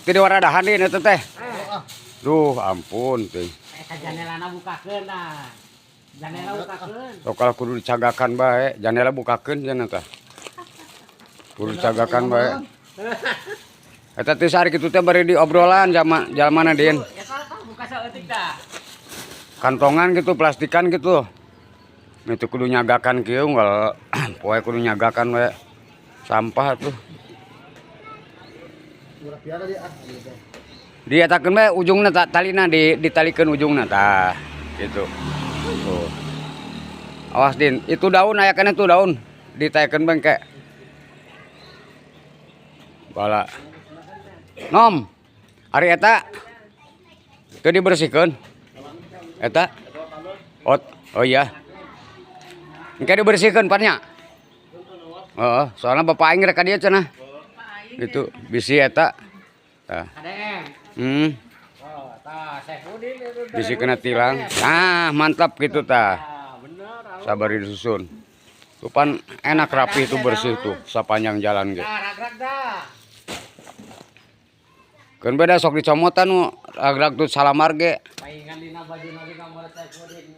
Ti waradahan deui eta teh. Duh, ampun teh. Eta janelana bukakeun tah. Janela bukakeun. Sok kalau kudu dicagakan bae, janela bukakeun cenah tah. Kudu dicagakan bae. Eta teh sari kitu teh bari diobrolan jamanana Din. Eta tah buka saeutik tah. Kantongan gitu, plastikan gitu. Itu kudu nyagakan kieu unggal poe kudu nyagakan we. Sampah tuh. Diatakeun we ujungna talina ditalikeun ujungna tah. Gitu. Tuh. Awas Din, itu daun aya kana tuh daun. Ditaekeun bengke. Bala. Nom. Ari eta teu dibersihkeun. Eta. Oh iya. Engke dibersihkeun pannya. Heeh, soalna bapak aing rek ka dieu cenah. Itu bisi eta. Tah. ADM. Oh, tah Saifudin itu. Bisi kena tilang. Nah, mantap gitu tah. Bener. Sabari disusun. Tuh pan enak rapi tuh bersih tuh sapanjang jalan ge. Rag-rag dah. Keun beda sok dicomotan nu rag-rag tuh salamar ge. Paingan dina bajuna di gambar Saifudin.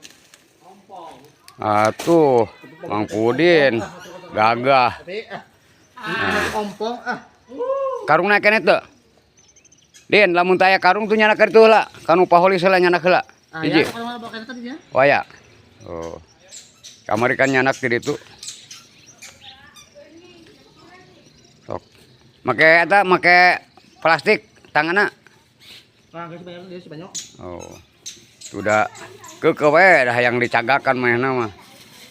Ompong. Atuh, Mang Pudin. Gagah. Ompong Karung na keneh teu? Din, lamun teu aya karung tuh nyana keur heula. Kanu paholi heula nyana heula. Hiji. Oh ya. Oh. Kamari kan nyanak di ditu. Sok. Make eta make plastik tanganna. Oh. Sudah keukeut we dah yang dicagakan manehna mah.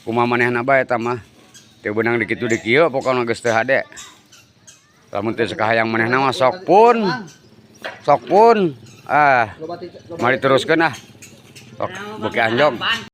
Kumaha manehna bae eta mah. Teu beunang di kitu di kieu pokona geus teu hade. Lamun teu sakahayang manehna mah sok pun. Sok pun. Mari teruskeun ah. Sok beuki anjong.